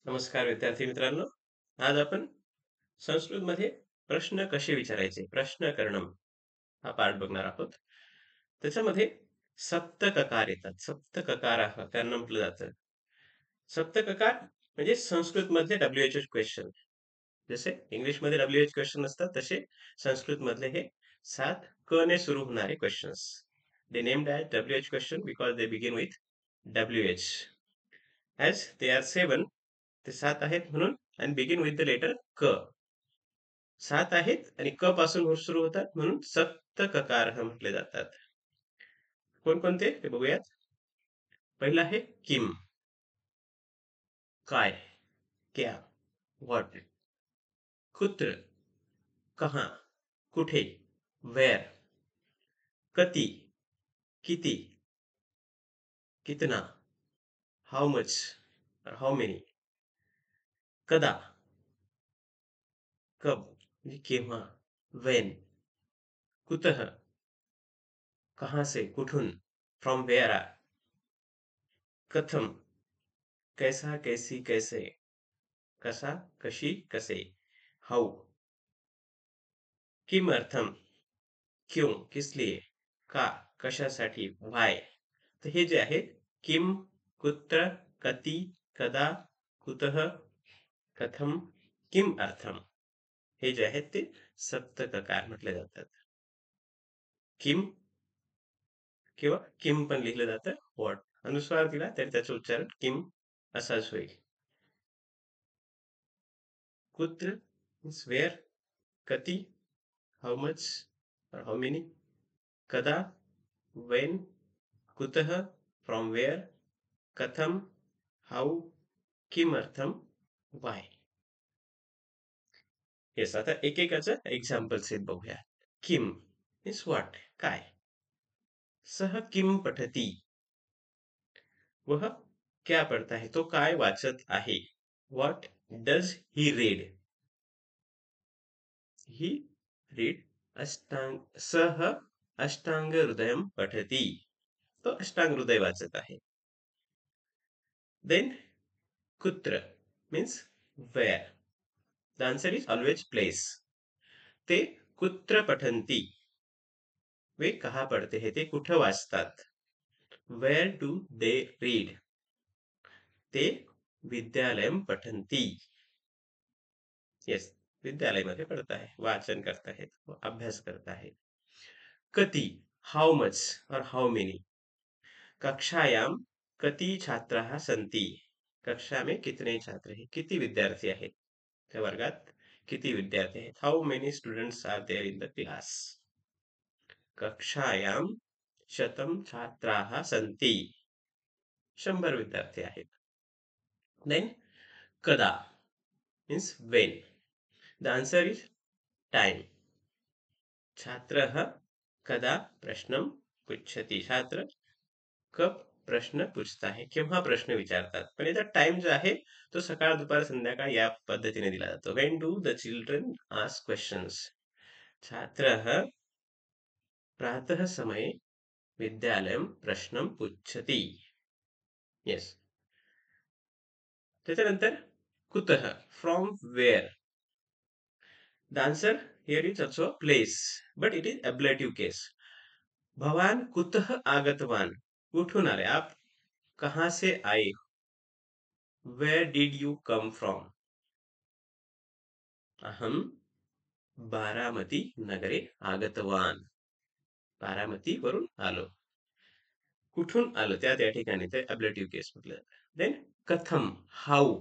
नमस्कार विद्यार्थी मित्रांनो. आज आपण संस्कृतमध्ये प्रश्न कसे विचारायचे, प्रश्नकरणम हा पाठ बघणार आहोत. त्याच्यामध्ये सप्तककार येतात. सप्तककार त्यांना म्हटलं जातं. सप्तककार म्हणजे संस्कृतमधले WH क्वेश्चन. जसे इंग्लिशमध्ये WH क्वेश्चन असतात, तसे संस्कृतमधले हे 7 क ने सुरू होणारे questions. They named as WH question because they begin with WH. As they are 7, ते 7 आहेत म्हणून and begin with the letter क. 7 आहेत आणि क पासून सुरू होतात म्हणून सप्तककार म्हटले जातात. कोणकोणते ते बघूयात. पहिला आहे किम, काय, क्या, व्हॉट. कुत्र, कहा, कुठे, वेअर. कती, किती, कितना, हाऊ मच, हाऊ मेनी. कदा, कब म्हणजे केव्हा, वेन. कुतः, कहाँ से, कुठून, फ्रॉम वेअर. कथम, कैसा, कैसी, कैसे. कसा, कशी, कसे. हाउ. किमर्थम, क्यों, किस लिए. का, कशासाठी, व्हाय. तर हे जे आहेत किम, कुत्र, कती, कदा, कुतः, कथम, किम अर्थम, हे जे आहेत ते सप्तककार म्हटले जातात. किम किंवा किम पण लिहिलं जातं. व्हॉट अनुस्वार दिला तरी त्याचं उच्चारण किम असाच होईल. कुत्र मीन्स वेअर. कती, how much or how many. कदा, when. कुतः, from where. कथम, how. किमर्थम, why. येस, आता एकेकाचं एक्झाम्पल सेट बघूया. किम मीन्स व्हॉट, काय. सह किम पठती, वह क्या पढ़ता है, तो काय वाचत आहे. What does he read, he read. Ashtanga सह अष्टांग हृदयम पठती, तो अष्टांग हृदय वाचत आहे. देन कुत्र means where. The answer is always place. ते कुत्र पठंती, वे कहा पढ़ते हैं, ते कुठं वाचतात. वेअर डू दे रीड, ते विद्यालयम पठंती. येस, विद्यालयामध्ये पढ़ता है, वाचन करता है, अभ्यास करता है. कति, हाउ मच और हाउ मेनी. कक्षायाम कति छात्राः सन्ति, कक्षा में कितने छात्र हैं, किती विद्यार्थी आहेत, त्या वर्गात किती विद्यार्थी आहेत. How many students are there in the class. कक्षायाम शतम छात्राः सन्ति, 100 विद्यार्थी आहेत. देन कदा means when. The answer is time. छात्रः कदा प्रश्नम पृच्छति, छात्र कब प्रश्न पूछता है, केव्हा प्रश्न विचारतात. पण याचा टाइम जो आहे तो सकाळ, दुपार, संध्याकाळ या पद्धतीने दिला जातो. When do the children ask questions. छात्रः प्रातः समये विद्यालयम प्रश्नम पृच्छति. येस. त्याच्यानंतर कुतः from where. The answer here is also place, but it is ablative case. भवान कुतः आगतवान, कुठून आले, आप कहां से आए. Where did you come from. अहम बारामती नगरे आगतवान, बारामती वरून आलो. कुठून आलो त्या त्या ठिकाणी ते ॲब्लेटिव्ह केस म्हटलं. देन कथम, how.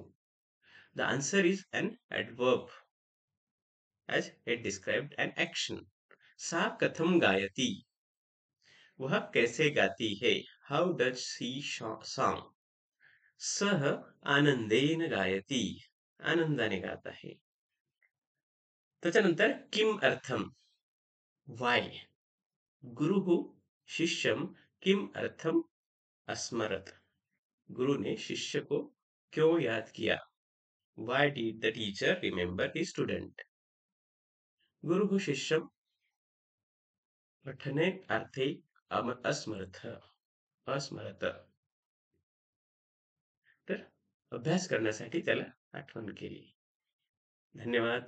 The answer is an adverb as it described an action. सा कथम गायती, वह कैसे गाती है. हाउ डज शी सॉन्ग. सह आनंदेन गायती, आनंदाने गात आहे. त्याच्यानंतर किम अर्थम, वाय. गुरु शिष्यम किम अर्थम अस्मरत, गुरु ने शिष्य को क्यों याद किया. Why did the teacher remember the student. गुरु शिष्यम पठने अर्थे अस्मरत, अस्मरत. तर अभ्यास करण्यासाठी त्याला आठवण केली. धन्यवाद.